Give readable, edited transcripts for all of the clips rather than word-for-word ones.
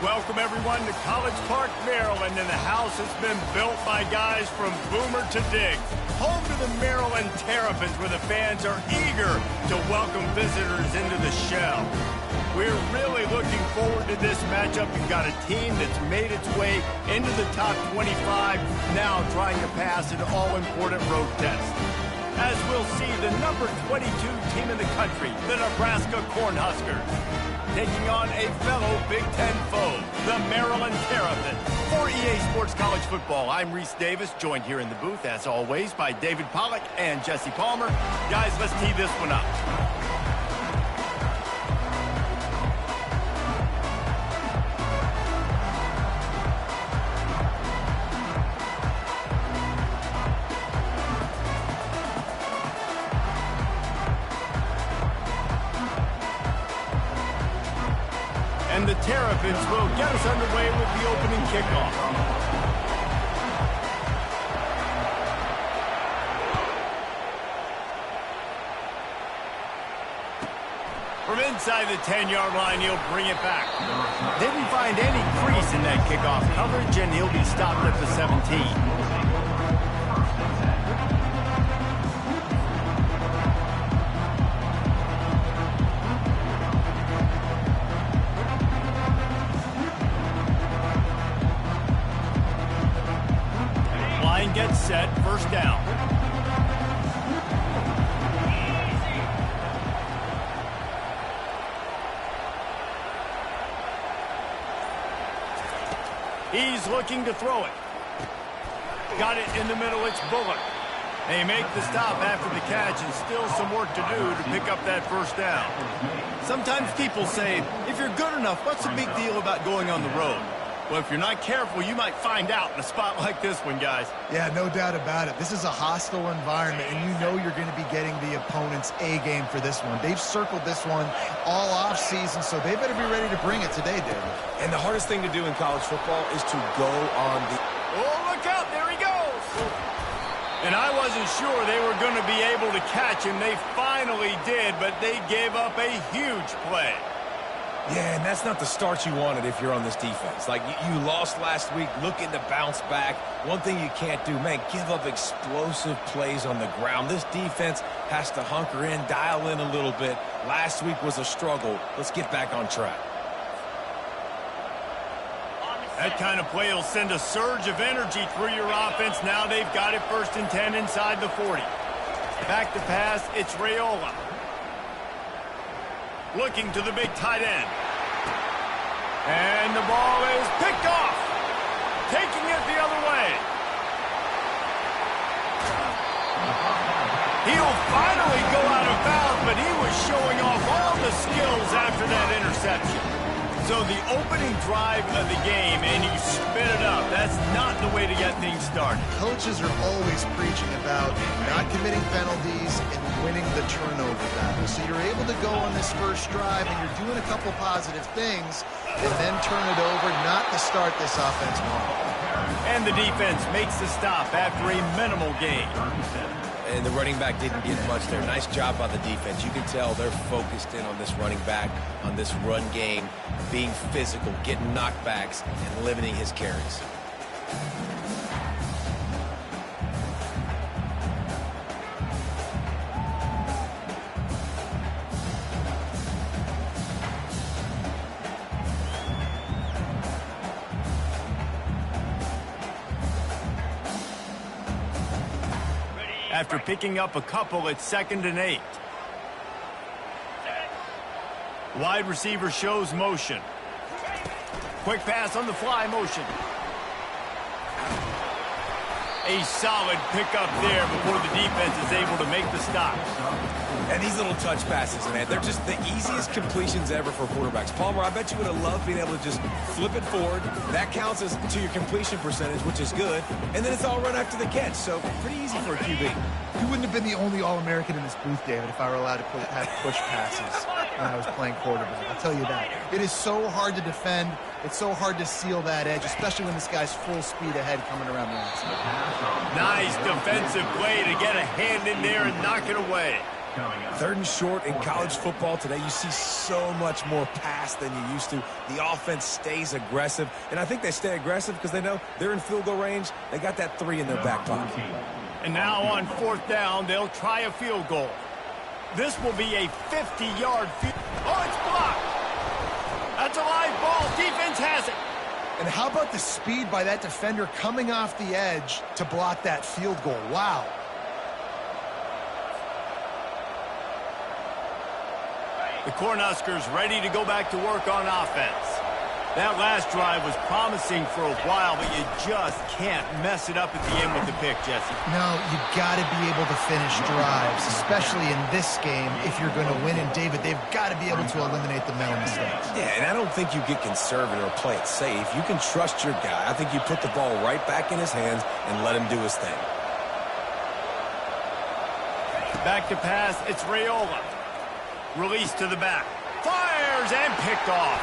Welcome, everyone, to College Park, Maryland, and the house has been built by guys from Boomer to Diggs. Home to the Maryland Terrapins, where the fans are eager to welcome visitors into the shell. We're really looking forward to this matchup. You've got a team that's made its way into the top 25, now trying to pass an all-important road test. As we'll see, the number 22 team in the country, the Nebraska Cornhuskers, taking on a fellow Big Ten foe, the Maryland Terrapins. For EA Sports College Football, I'm Reese Davis, joined here in the booth, as always, by David Pollack and Jesse Palmer. Guys, let's tee this one up. And the Terrapins will get us underway with the opening kickoff. From inside the 10-yard line, he'll bring it back. Didn't find any crease in that kickoff coverage, and he'll be stopped at the 17. Gets set, first down. He's looking to throw it. Got it in the middle, it's Bullock. They make the stop after the catch, and still some work to do to pick up that first down. Sometimes people say, if you're good enough, what's the big deal about going on the road? Well, if you're not careful, you might find out in a spot like this one, guys. Yeah, no doubt about it. This is a hostile environment, and you know you're going to be getting the opponent's A-game for this one. They've circled this one all off-season, so they better be ready to bring it today, David. And the hardest thing to do in college football is to go on the... Oh, look out, there he goes! And I wasn't sure they were going to be able to catch him. They finally did, but they gave up a huge play. Yeah, and that's not the start you wanted if you're on this defense. Like, you lost last week, looking to bounce back. One thing you can't do, man, give up explosive plays on the ground. This defense has to hunker in, dial in a little bit. Last week was a struggle. Let's get back on track. That kind of play will send a surge of energy through your offense. Now they've got it first and 10 inside the 40. Back to pass, it's Raiola. Looking to the big tight end. And the ball is picked off. Taking it the other way. He'll finally go out of bounds, but he was showing off all the skills after that interception. So the opening drive of the game, and you spit it up. That's not the way to get things started. Coaches are always preaching about not committing penalties and winning the turnover battle. So you're able to go on this first drive, and you're doing a couple positive things, and then turn it over, not to start this offense wrong. And the defense makes the stop after a minimal gain. And the running back didn't get much there. Nice job by the defense. You can tell they're focused in on this running back, on this run game, being physical, getting knockbacks, and limiting his carries. After picking up a couple, it's 2nd and 8. Wide receiver shows motion. Quick pass on the fly motion. A solid pickup there before the defense is able to make the stop. And these little touch passes, man, they're just the easiest completions ever for quarterbacks. Palmer, I bet you would have loved being able to just flip it forward. That counts as to your completion percentage, which is good. And then it's all run after the catch, so pretty easy for a QB. You wouldn't have been the only All-American in this booth, David, if I were allowed to have push passes when I was playing quarterback. I'll tell you that. It is so hard to defend. It's so hard to seal that edge, especially when this guy's full speed ahead coming around the outside. Nice defensive play to get a hand in there and knock it away. Third and short in college football today, you see so much more pass than you used to. The offense stays aggressive, and I think they stay aggressive because they know they're in field goal range. They got that 3 in their back pocket. And now on 4th down, they'll try a field goal. This will be a 50-yard field. Oh, it's blocked. That's a live ball. Defense has it. And how about the speed by that defender coming off the edge to block that field goal? Wow. The Cornhuskers ready to go back to work on offense. That last drive was promising for a while, but you just can't mess it up at the end with the pick, Jesse. No, you got to be able to finish drives, especially in this game. If you're going to win, and David, they've got to be able to eliminate the mental mistakes. Yeah, and I don't think you get conservative or play it safe. You can trust your guy. I think you put the ball right back in his hands and let him do his thing. Back to pass, it's Raiola. Release to the back. Fires and picked off.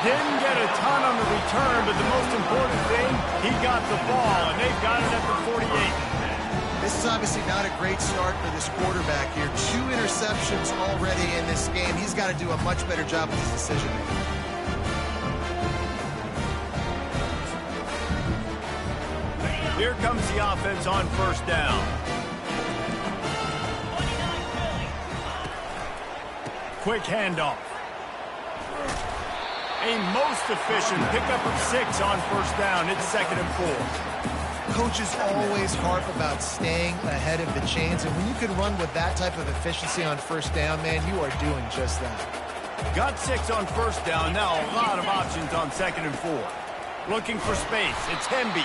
Didn't get a ton on the return, but the most important thing, he got the ball, and they've got it at the 48. This is obviously not a great start for this quarterback here. 2 interceptions already in this game. He's got to do a much better job with his decision-making. Here comes the offense on 1st down. Quick handoff. A most efficient pickup of 6 on 1st down. It's 2nd and 4. Coaches always harp about staying ahead of the chains, and when you can run with that type of efficiency on 1st down, man, you are doing just that. Got 6 on 1st down. Now a lot of options on 2nd and 4. Looking for space. It's Hemby.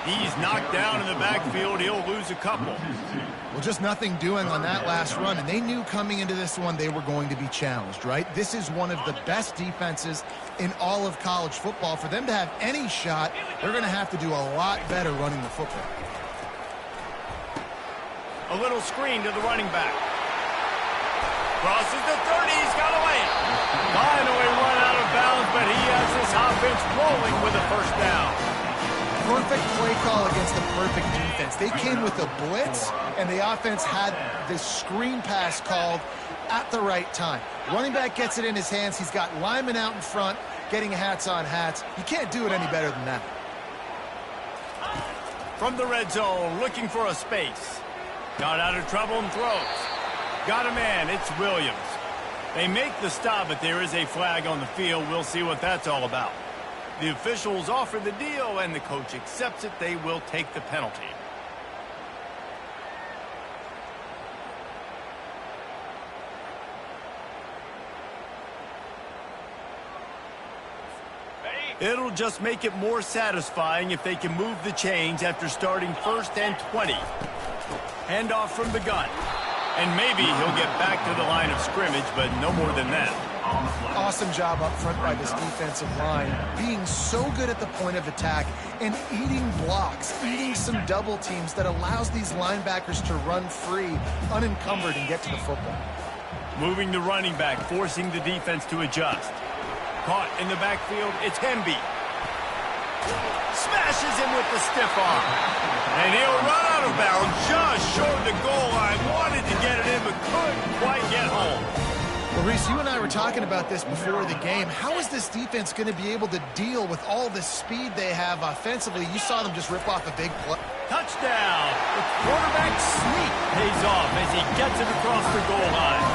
He's knocked down in the backfield. He'll lose a couple. Well, just nothing doing on that last run, and they knew coming into this one they were going to be challenged, right? This is one of the best defenses in all of college football. For them to have any shot, they're going to have to do a lot better running the football. A little screen to the running back. Crosses the 30. He's got away. Finally run out of bounds, but he has this offense rolling with a 1st down. Perfect play call against the perfect defense. They came with a blitz, and the offense had this screen pass called at the right time. Running back gets it in his hands. He's got linemen out in front, getting hats on hats. You can't do it any better than that. From the red zone, looking for a space. Got out of trouble and throws. Got a man. It's Williams. They make the stop, but there is a flag on the field. We'll see what that's all about. The officials offer the deal, and the coach accepts it. They will take the penalty. It'll just make it more satisfying if they can move the chains after starting 1st and 20. Handoff from the gun. And maybe he'll get back to the line of scrimmage, but no more than that. Awesome job up front by this defensive line, being so good at the point of attack and eating blocks, eating some double teams that allows these linebackers to run free, unencumbered, and get to the football. Moving the running back, forcing the defense to adjust. Caught in the backfield, it's Hemby. Smashes him with the stiff arm. And he'll run out of bounds just short of the goal line. Wanted to get it in, but couldn't quite get home. Well, Reese, you and I were talking about this before the game. How is this defense going to be able to deal with all the speed they have offensively? You saw them just rip off a big play. Touchdown! The quarterback sneak pays off as he gets it across the goal line.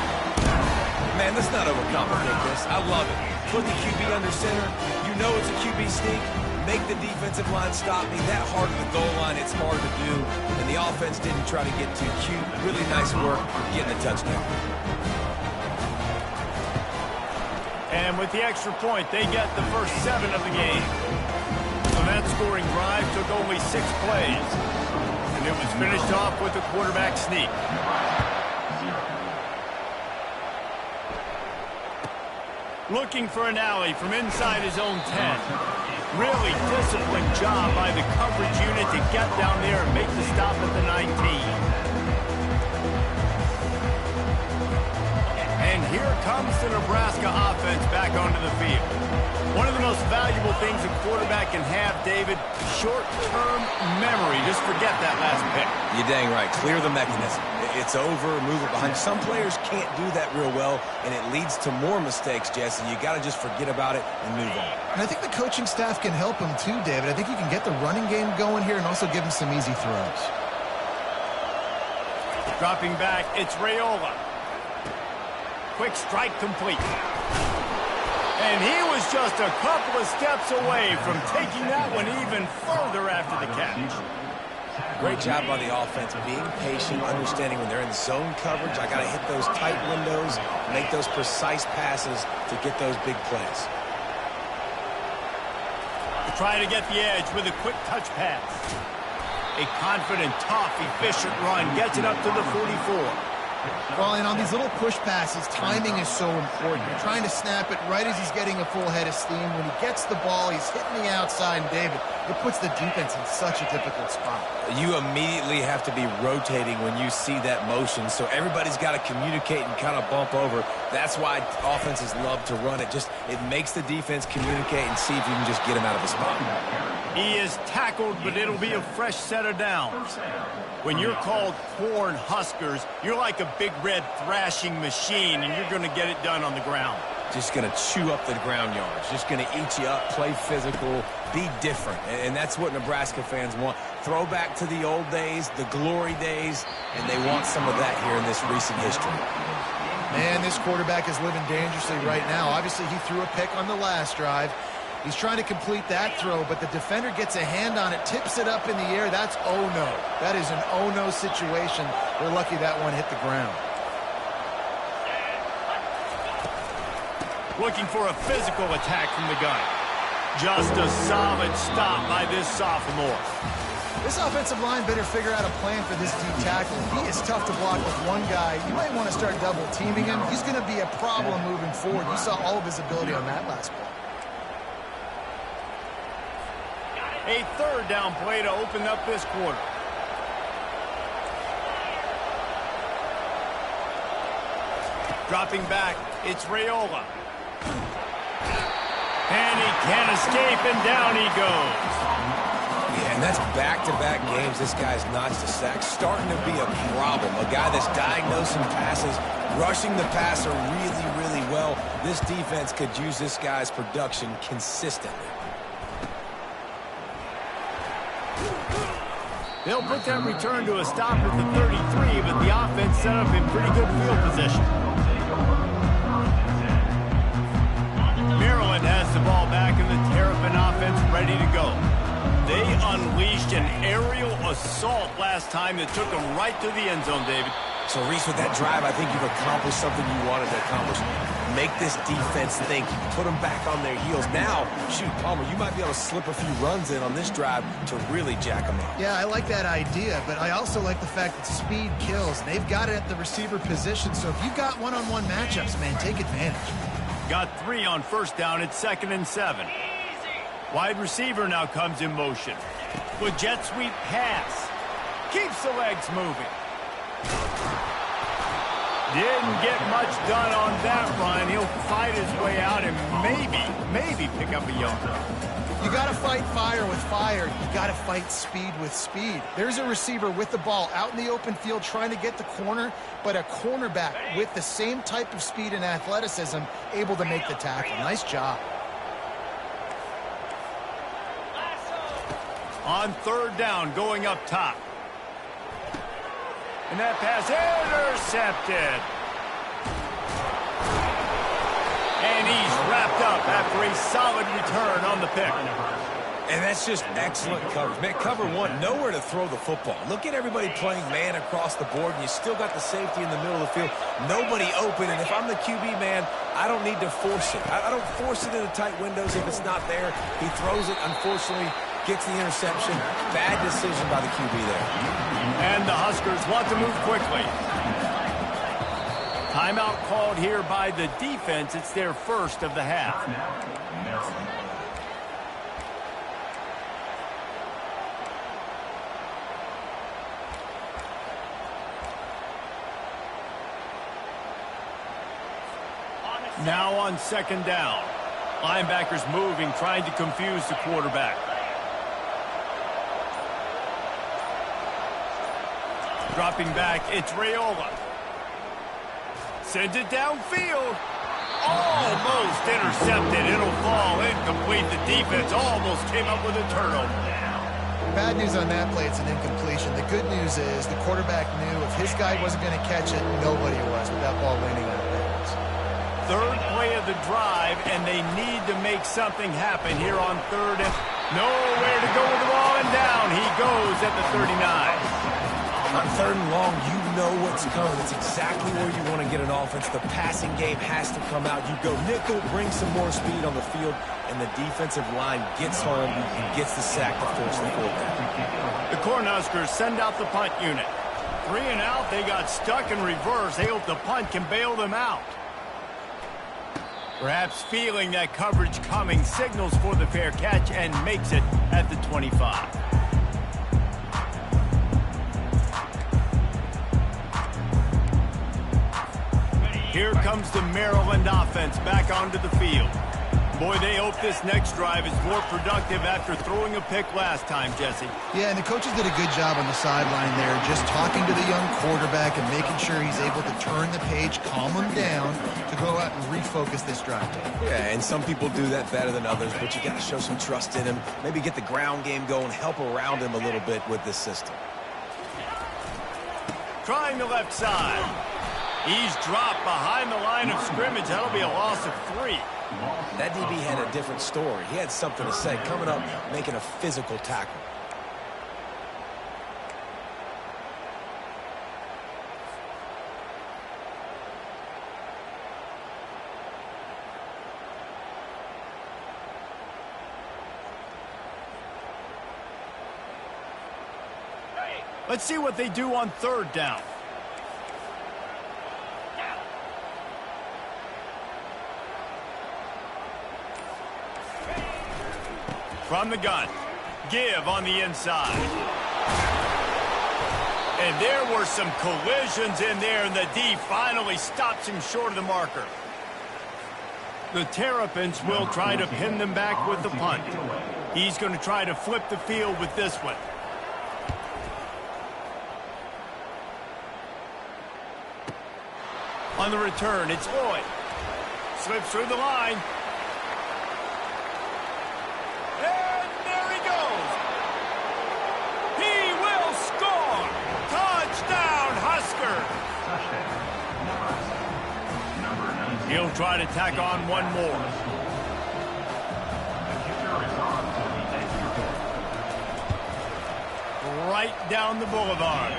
Man, let's not overcomplicate this. I love it. Put the QB under center. You know it's a QB sneak. Make the defensive line stop me. That hard of the goal line, it's hard to do. And the offense didn't try to get too cute. Really nice work getting a touchdown. And with the extra point, they get the first 7 of the game. So that scoring drive took only 6 plays. And it was finished off with a quarterback sneak. Looking for an alley from inside his own 10. Really disciplined job by the coverage unit to get down there and make the stop at the 19. And here comes the Nebraska offense back onto the field. One of the most valuable things a quarterback can have, David, short-term memory. Just forget that last pick. You're dang right. Clear the mechanism. It's over, move it behind. Some players can't do that real well, and it leads to more mistakes, Jesse. You got to just forget about it and move on. And I think the coaching staff can help him too, David. I think you can get the running game going here and also give him some easy throws. Dropping back, it's Raiola. Quick strike complete. And he was just a couple of steps away from taking that one even further after the catch. Great job by the offense, being patient, understanding when they're in zone coverage. I got to hit those tight windows, make those precise passes to get those big plays. Try to get the edge with a quick touch pass. A confident, tough, efficient run gets it up to the 44. Well, and on these little push passes, timing is so important. You're trying to snap it right as he's getting a full head of steam. When he gets the ball, he's hitting the outside, and David, it puts the defense in such a difficult spot. You immediately have to be rotating when you see that motion, so everybody's got to communicate and kind of bump over. That's why offenses love to run it. It makes the defense communicate and see if you can just get him out of the spot. He is tackled, but it'll be a fresh set of downs. When you're called Corn Huskers, you're like a big red thrashing machine, and you're going to get it done on the ground. Just going to chew up the ground yards. Just going to eat you up, play physical, be different. And that's what Nebraska fans want. Throw back to the old days, the glory days, and they want some of that here in this recent history. Man, this quarterback is living dangerously right now. Obviously, he threw a pick on the last drive. He's trying to complete that throw, but the defender gets a hand on it, tips it up in the air. That's oh-no. That is an oh-no situation. We're lucky that one hit the ground. Looking for a physical attack from the gun. Just a solid stop by this sophomore. This offensive line better figure out a plan for this D tackle. He is tough to block with one guy. You might want to start double teaming him. He's going to be a problem moving forward. You saw all of his ability on that last play. A third down play to open up this quarter. Dropping back, it's Raiola. And he can't escape, and down he goes. Yeah, and that's back-to-back games. This guy's notched a sack. Starting to be a problem. A guy that's diagnosing passes, rushing the passer really, really well. This defense could use this guy's production consistently. They'll put that return to a stop at the 33, but the offense set up in pretty good field position. Maryland has the ball back, and the Terrapin offense ready to go. They unleashed an aerial assault last time that took them right to the end zone, David. So, Reese, with that drive, I think you've accomplished something you wanted to accomplish. Make this defense think. Put them back on their heels. Now, shoot, Palmer, you might be able to slip a few runs in on this drive to really jack them up. Yeah, I like that idea, but I also like the fact that speed kills. And they've got it at the receiver position, so if you've got one-on-one matchups, man, take advantage. Got 3 on first down. It's 2nd and 7. Wide receiver now comes in motion. With jet sweep pass. Keeps the legs moving. Didn't get much done on that run. He'll fight his way out and maybe pick up a yard. You got to fight fire with fire. You got to fight speed with speed. There's a receiver with the ball out in the open field trying to get the corner, but a cornerback with the same type of speed and athleticism able to make the tackle. Nice job. On 3rd down, going up top. And that pass intercepted. And he's wrapped up after a solid return on the pick. And that's just excellent coverage. Man, cover one, nowhere to throw the football. Look at everybody playing man across the board, and you still got the safety in the middle of the field. Nobody open, and if I'm the QB, man, I don't need to force it. I don't force it into tight windows if it's not there. He throws it, unfortunately, gets the interception. Bad decision by the QB there. And the Huskers want to move quickly. Timeout called here by the defense. It's their first of the half. Now on second down. Linebackers moving, trying to confuse the quarterback. Dropping back, it's Raiola. Sends it downfield. Almost intercepted. It'll fall incomplete. The defense almost came up with a turnover. Bad news on that play, it's an incompletion. The good news is the quarterback knew if his guy wasn't going to catch it, nobody was with that ball landing out of bounds. Third play of the drive, and they need to make something happen here on third. And nowhere to go with the ball, and down he goes at the 39. On third and long, you know what's coming. It's exactly where you want to get an offense. The passing game has to come out. You go nickel, bring some more speed on the field, and the defensive line gets home and gets the sack to force the fourth down. The Cornhuskers send out the punt unit. 3 and out, they got stuck in reverse. They hope the punt can bail them out. Perhaps feeling that coverage coming, signals for the fair catch and makes it at the 25. Here comes the Maryland offense back onto the field. Boy, they hope this next drive is more productive after throwing a pick last time, Jesse. Yeah, and the coaches did a good job on the sideline there, just talking to the young quarterback and making sure he's able to turn the page, calm him down, to go out and refocus this drive. Yeah, and some people do that better than others, but you got to show some trust in him. Maybe get the ground game going, help around him a little bit with this system. Trying the left side. He's dropped behind the line of scrimmage. That'll be a loss of 3. That DB had a different story. He had something to say, coming up, making a physical tackle. Let's see what they do on third down. From the gun. Give on the inside. And there were some collisions in there, and the D finally stops him short of the marker. The Terrapins will try to pin them back with the punt. He's going to try to flip the field with this one. On the return, it's Lloyd. Slips through the line. And there he goes. He will score. Touchdown, Huskers. He'll try to tack on one more. Right down the boulevard.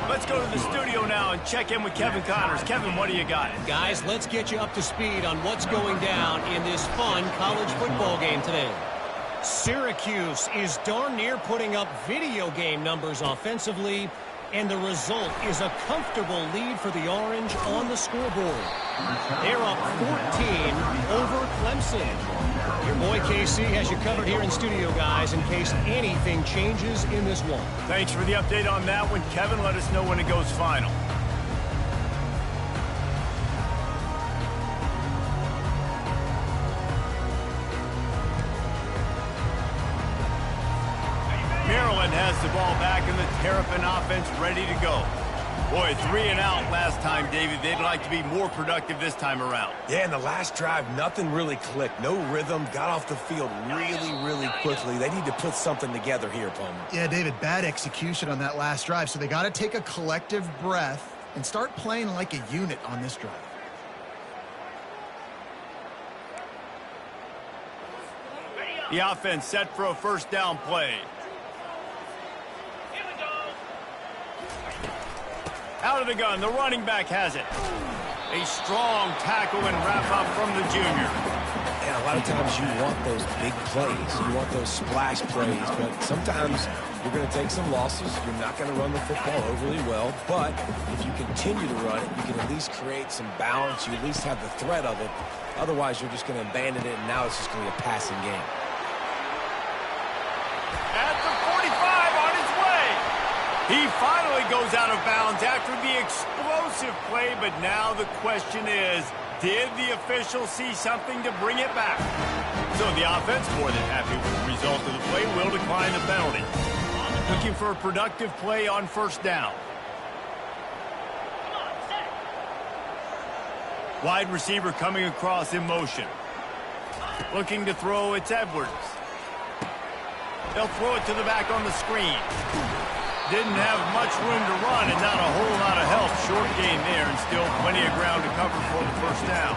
Let's go to the studio now and check in with Kevin Connors. Kevin, what do you got? Guys, let's get you up to speed on what's going down in this fun college football game today. Syracuse is darn near putting up video game numbers offensively, and the result is a comfortable lead for the Orange on the scoreboard. They're up 14 over Clemson. Your boy KC has you covered here in studio, guys, in case anything changes in this one. Thanks for the update on that one, Kevin. Let us know when it goes final. Maryland has the ball back, and the Terrapin offense ready to go. Boy, 3 and out last time, David. They'd like to be more productive this time around. Yeah, in the last drive, nothing really clicked. No rhythm, got off the field really quickly. They need to put something together here, Palmer. Yeah, David, bad execution on that last drive, so they got to take a collective breath and start playing like a unit on this drive. The offense set for a first down play. Out of the gun, the running back has it. A strong tackle and wrap up from the junior. And a lot of times you want those big plays. You want those splash plays. But sometimes you're going to take some losses. You're not going to run the football overly well. But if you continue to run it, you can at least create some balance. You at least have the threat of it. Otherwise, you're just going to abandon it, and now it's just going to be a passing game. At the 45 on his way. He finally goes out of bounds after the explosive play, but now the question is, Did the official see something to bring it back? So the offense, more than happy with the result of the play, will decline the penalty. Looking for a productive play on first down. Wide receiver coming across in motion. Looking to throw, it's Edwards. They'll throw it to the back on the screen. Didn't have much room to run and not a whole lot of help. Short gain there and still plenty of ground to cover for the first down.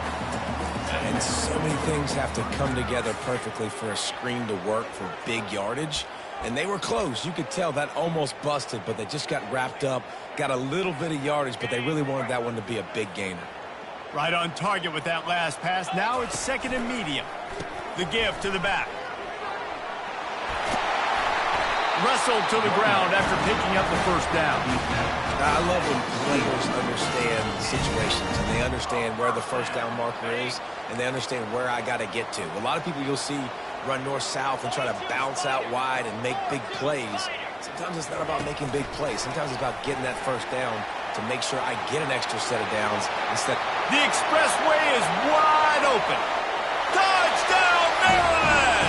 And so many things have to come together perfectly for a screen to work for big yardage. And they were close. You could tell that almost busted, but they just got wrapped up, got a little bit of yardage, but they really wanted that one to be a big gainer. Right on target with that last pass. Now it's second and medium. The give to the back. Wrestled to the ground after picking up the first down. I love when players understand situations and they understand where the first down marker is and they understand where I got to get to. A lot of people you'll see run north-south and try to bounce out wide and make big plays. Sometimes it's not about making big plays. Sometimes it's about getting that first down to make sure I get an extra set of downs instead. The expressway is wide open. Touchdown, Maryland!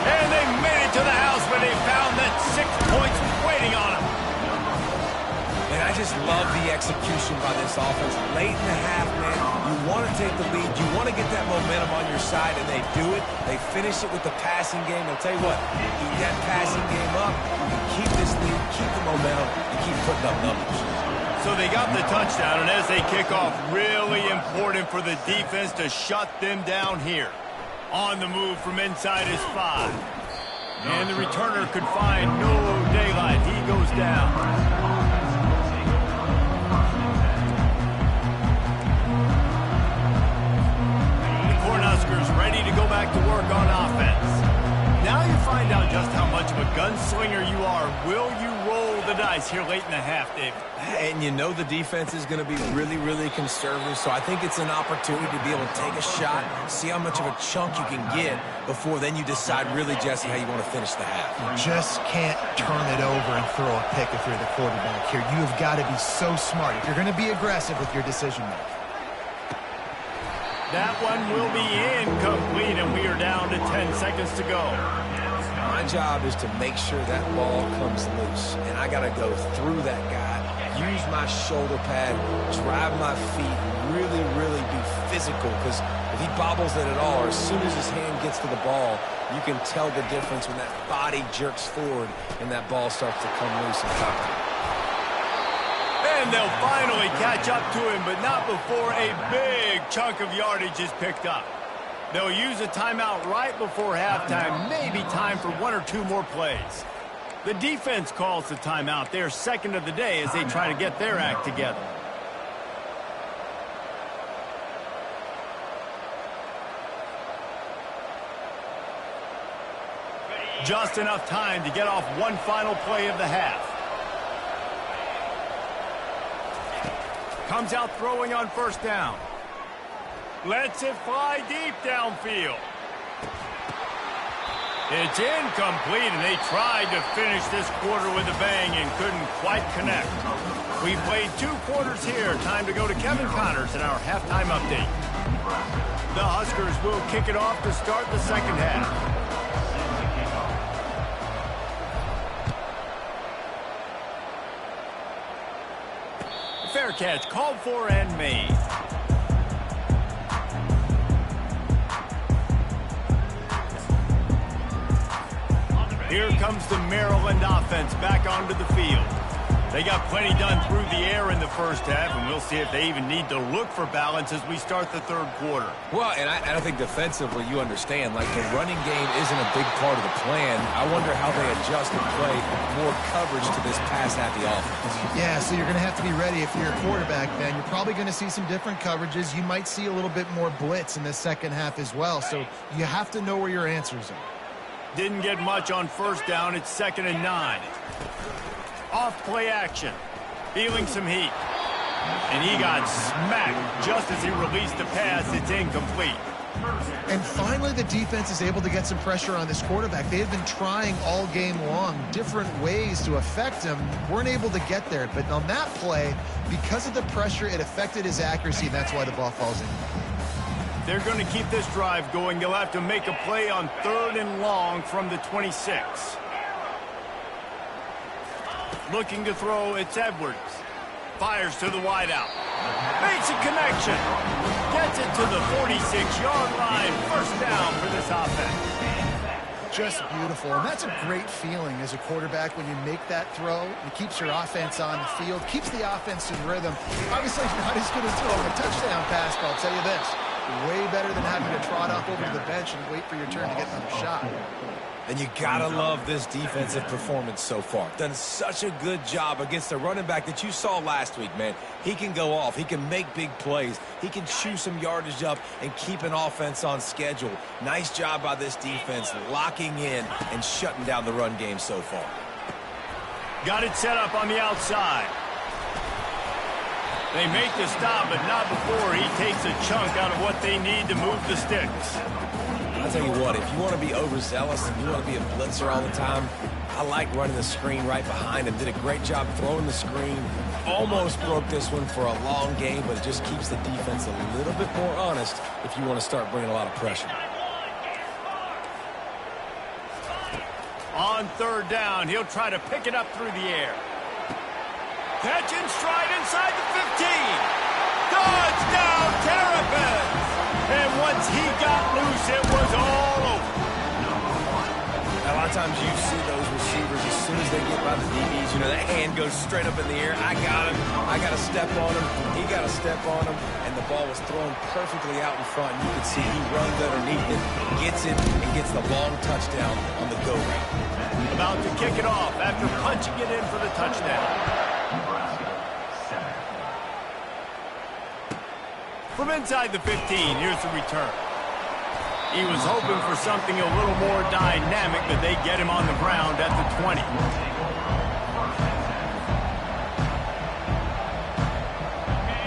And they made it to the house where they found that 6 points waiting on them. And I just love the execution by this offense. Late in the half, man, you want to take the lead. You want to get that momentum on your side, and they do it. They finish it with the passing game. I'll tell you what, keep that passing game up, you keep this lead, keep the momentum, and keep putting up numbers. So they got the touchdown, and as they kick off, really important for the defense to shut them down here. On the move from inside his 5. And the returner could find no daylight. He goes down. The Cornhuskers ready to go back to work on offense. Now you find out just how much of a gunslinger you are. Will you roll the dice here late in the half, David? And you know the defense is going to be really, really conservative, so I think it's an opportunity to be able to take a shot, see how much of a chunk you can get before then you decide really, Jesse, how you want to finish the half. You just can't turn it over and throw a pick if you're the quarterback here. You have got to be so smart if you're going to be aggressive with your decision-making. That one will be incomplete, and we are down to 10 seconds to go. My job is to make sure that ball comes loose, and I got to go through that guy, use my shoulder pad, drive my feet, really, really be physical, because if he bobbles it at all, or as soon as his hand gets to the ball, you can tell the difference when that body jerks forward and that ball starts to come loose and cover. And they'll finally catch up to him, but not before a big chunk of yardage is picked up. They'll use a timeout right before halftime, maybe time for 1 or 2 more plays. The defense calls the timeout, their second of the day, as they try to get their act together. Just enough time to get off one final play of the half. Comes out throwing on first down. Lets it fly deep downfield. It's incomplete, and they tried to finish this quarter with a bang and couldn't quite connect. We played 2 quarters here. Time to go to Kevin Connors in our halftime update. The Huskers will kick it off to start the second half. Fair catch, called for and made. Here comes the Maryland offense back onto the field. They got plenty done through the air in the first half, and we'll see if they even need to look for balance as we start the third quarter. Well, and I think defensively, you understand, like the running game isn't a big part of the plan. I wonder how they adjust and play more coverage to this pass-happy offense. Yeah, so you're going to have to be ready if you're a quarterback, Ben. You're probably going to see some different coverages. You might see a little bit more blitz in the second half as well, so you have to know where your answers are. Didn't get much on first down. It's 2nd and 9. Off play action. Feeling some heat. And he got smacked just as he released the pass. It's incomplete. And finally, the defense is able to get some pressure on this quarterback. They have been trying all game long different ways to affect him. Weren't able to get there. But on that play, because of the pressure, it affected his accuracy, and that's why the ball falls in. they're going to keep this drive going. They'll have to make a play on 3rd and long from the 26. Looking to throw, it's Edwards. Fires to the wideout. Makes a connection. Gets it to the 46-yard line. First down for this offense. Just beautiful, and that's a great feeling as a quarterback when you make that throw. It keeps your offense on the field, keeps the offense in rhythm. Obviously, not as good as throwing a touchdown pass, but I'll tell you this, way better than having to trot off over to the bench and wait for your turn to get another shot. And you gotta love this defensive performance so far. Done such a good job against the running back that you saw last week, man. He can go off. He can make big plays. He can chew some yardage up and keep an offense on schedule. Nice job by this defense locking in and shutting down the run game so far. Got it set up on the outside. They make the stop, but not before he takes a chunk out of what they need to move the sticks. I'll tell you what, if you want to be overzealous and you want to be a blitzer all the time, I like running the screen right behind him. Did a great job throwing the screen. Almost broke this one for a long game, but it just keeps the defense a little bit more honest if you want to start bringing a lot of pressure. On 3rd down, he'll try to pick it up through the air. Catch and stride inside the 15. Touchdown, Terrapins! And once he got loose, it was all over. A lot of times you see those receivers, as soon as they get by the DBs, you know, that hand goes straight up in the air. I got him. I got to step on him. He got to step on him. And the ball was thrown perfectly out in front. You can see he runs underneath it, gets it, and gets the long touchdown on the go route. About to kick it off after punching it in for the touchdown. From inside the 15, here's the return. He was hoping for something a little more dynamic, but they get him on the ground at the 20.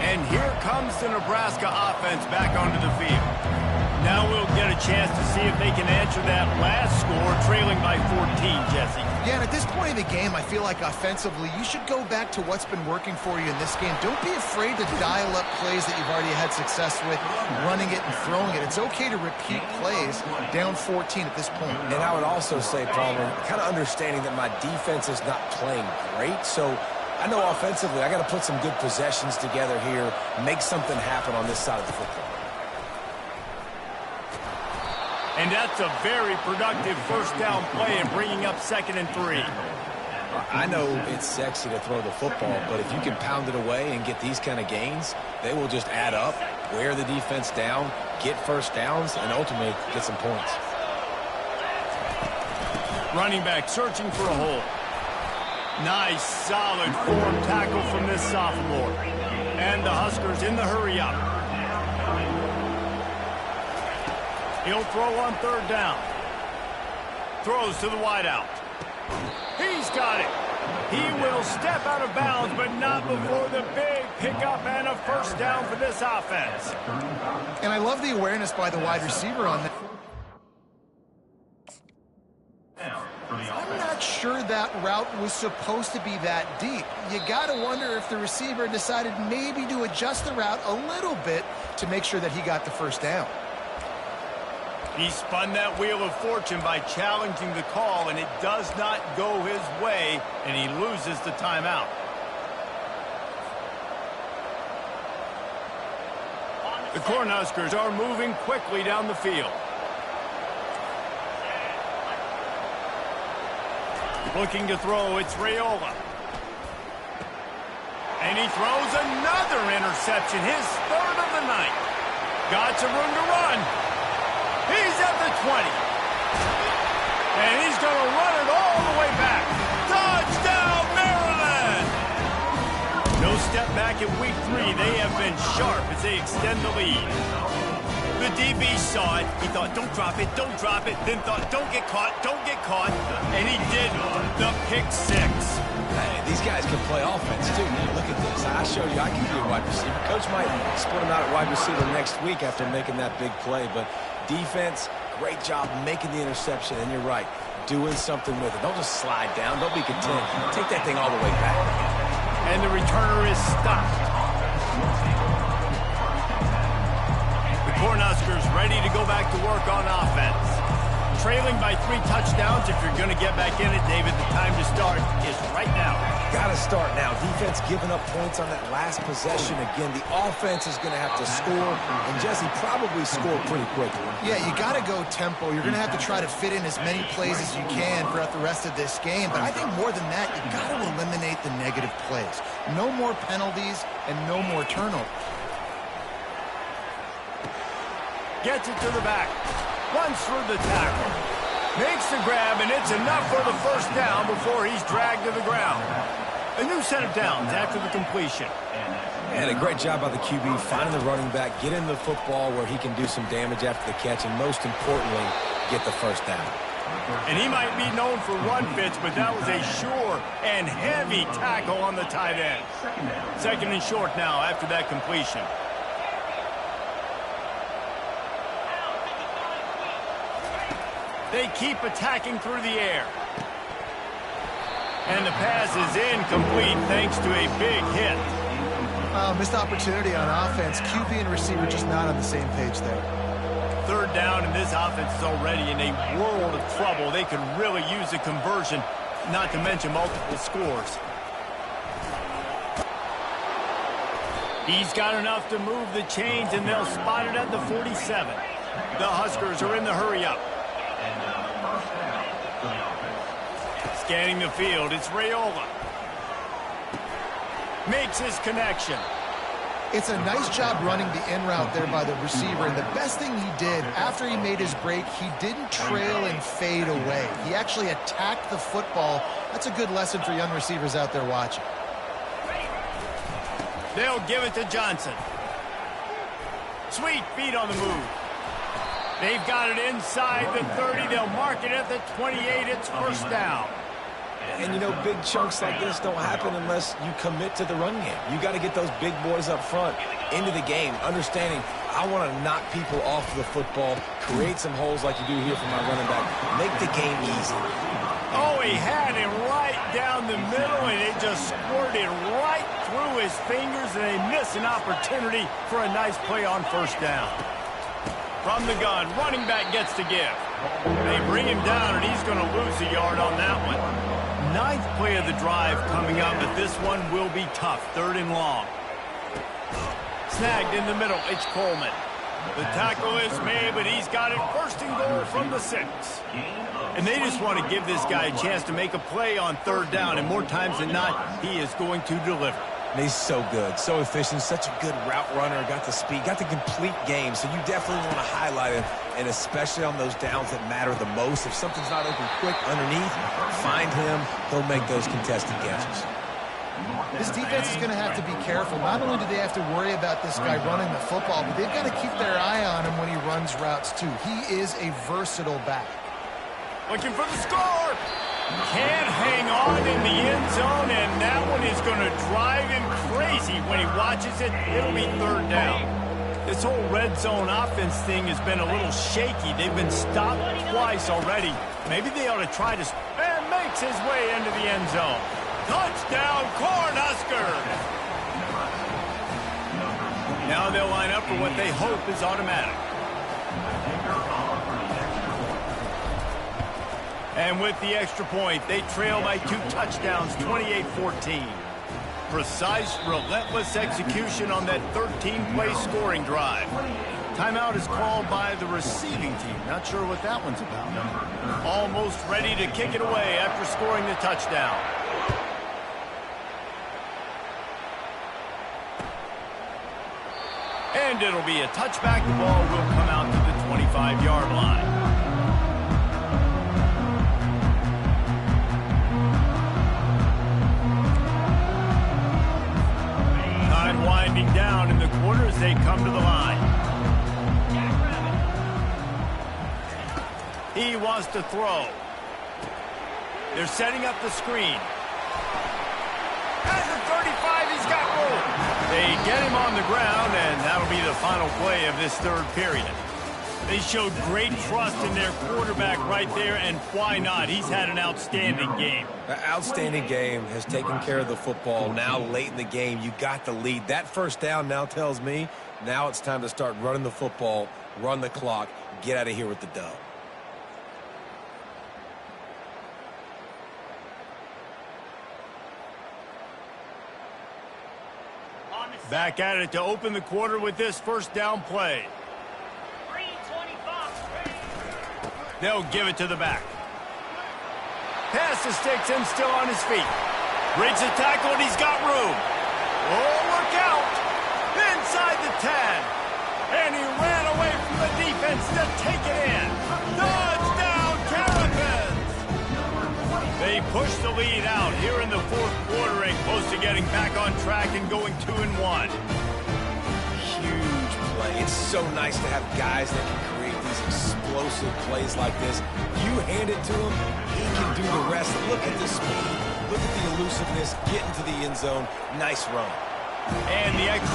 And here comes the Nebraska offense back onto the field. Now we'll get a chance to see if they can answer that last score, trailing by 14, Jesse. Yeah, and at this point in the game, I feel like offensively, you should go back to what's been working for you in this game. Don't be afraid to dial up plays that you've already had success with, running it and throwing it. It's okay to repeat plays down 14 at this point. And I would also say, Palmer, kind of understanding that my defense is not playing great, so I know offensively I got to put some good possessions together here, make something happen on this side of the football. And that's a very productive first down play and bringing up 2nd and 3. I know it's sexy to throw the football, but if you can pound it away and get these kind of gains, they will just add up, wear the defense down, get first downs, and ultimately get some points. Running back searching for a hole. Nice, solid form tackle from this sophomore. And the Huskers in the hurry up. He'll throw on 3rd down. Throws to the wideout. He's got it. He will step out of bounds, but not before the big pickup and a first down for this offense. And I love the awareness by the wide receiver on that. I'm not sure that route was supposed to be that deep. You got to wonder if the receiver decided maybe to adjust the route a little bit to make sure that he got the first down. He spun that wheel of fortune by challenging the call, and it does not go his way, and he loses the timeout. The Cornhuskers are moving quickly down the field. Looking to throw, it's Raiola. And he throws another interception, his 3rd of the night. Got some room to run. He's at the 20. And he's going to run it all the way back. Touchdown, Maryland! No step back in week 3. They have been sharp as they extend the lead. The DB saw it. He thought, don't drop it, don't drop it. Then thought, don't get caught, don't get caught. And he did the pick 6. Hey, these guys can play offense, too. Now, look at this. I showed you I can be a wide receiver. Coach might split him out at wide receiver next week after making that big play, but defense, great job making the interception, and you're right, doing something with it. Don't just slide down. Don't be content. Take that thing all the way back. And the returner is stopped. The Cornhuskers ready to go back to work on offense. Trailing by 3 touchdowns. If you're going to get back in it, David, the time to start is right now. Got to start now. Defense giving up points on that last possession. Again, the offense is going to have to score, and Jesse probably score pretty quickly. Yeah, you got to go tempo. You're going to have to try to fit in as many plays as you can throughout the rest of this game. But I think more than that, you got to eliminate the negative plays. No more penalties and no more turnovers. Gets it to the back. Runs through the tackle. Makes the grab, and it's enough for the first down before he's dragged to the ground. A new set of downs after the completion. And a great job by the QB finding the running back, getting the football where he can do some damage after the catch, and most importantly, get the first down. And he might be known for run fits, but that was a sure and heavy tackle on the tight end. Second and short now after that completion. They keep attacking through the air. And the pass is incomplete thanks to a big hit. Missed opportunity on offense. QB and receiver just not on the same page there. Third down, and this offense is already in a world of trouble. They could really use a conversion, not to mention multiple scores. He's got enough to move the chains, and they'll spot it at the 47. The Huskers are in the hurry-up. Scanning the field, it's Raiola. Makes his connection. It's a nice job running the in route there by the receiver, and the best thing he did after he made his break, he didn't trail and fade away. He actually attacked the football. That's a good lesson for young receivers out there watching. They'll give it to Johnson. Sweet feet on the move. They've got it inside the 30. They'll mark it at the 28. It's first down. And, you know, big chunks like this don't happen unless you commit to the run game. You got to get those big boys up front into the game, understanding I want to knock people off the football, create some holes like you do here for my running back, make the game easy. Oh, he had it right down the middle, and it just squirted right through his fingers, and they miss an opportunity for a nice play on first down. From the gun, running back gets to give. They bring him down, and he's going to lose a yard on that one. Ninth play of the drive coming up, but this one will be tough. Third and long. Snagged in the middle. It's Coleman. The tackle is made, but he's got it first and goal from the 6. And they just want to give this guy a chance to make a play on third down, and more times than not, he is going to deliver. And he's so good, so efficient, such a good route runner, got the speed, got the complete game, so you definitely want to highlight him, and especially on those downs that matter the most. If something's not open quick underneath, find him, he'll make those contested catches. This defense is going to have to be careful. Not only do they have to worry about this guy running the football, but they've got to keep their eye on him when he runs routes too. He is a versatile back. Looking for the score. Can't hang on in the end zone, and that one is going to drive him crazy when he watches it. It'll be third down. This whole red zone offense thing has been a little shaky. They've been stopped twice already. Maybe they ought to try to... And makes his way into the end zone. Touchdown, Cornhuskers! Now they'll line up for what they hope is automatic. And with the extra point, they trail by 2 touchdowns, 28-14. Precise, relentless execution on that 13-play scoring drive. Timeout is called by the receiving team. Not sure what that one's about. Almost ready to kick it away after scoring the touchdown. And it'll be a touchback. The ball will come out to the 25-yard line. Time winding down in the quarter as they come to the line. He wants to throw. They're setting up the screen. At the 35, he's got room. They get him on the ground, and that'll be the final play of this third period. They showed great trust in their quarterback right there, and why not? He's had an outstanding game. An outstanding game, has taken care of the football. Now late in the game, you got the lead. That first down now tells me now it's time to start running the football, run the clock, get out of here with the dub. Back at it to open the quarter with this first down play. They'll give it to the back. Pass to Sticks still on his feet. Breaks the tackle and he's got room. Oh, look out! Inside the 10. And he ran away from the defense to take it in. Touchdown, Terrapins! They push the lead out here in the fourth quarter and close to getting back on track and going 2-1. Huge play. It's so nice to have guys that can create these explosive plays like this. You hand it to him, he can do the rest. Look at the speed. Look at the elusiveness. Get into the end zone. Nice run. And the extra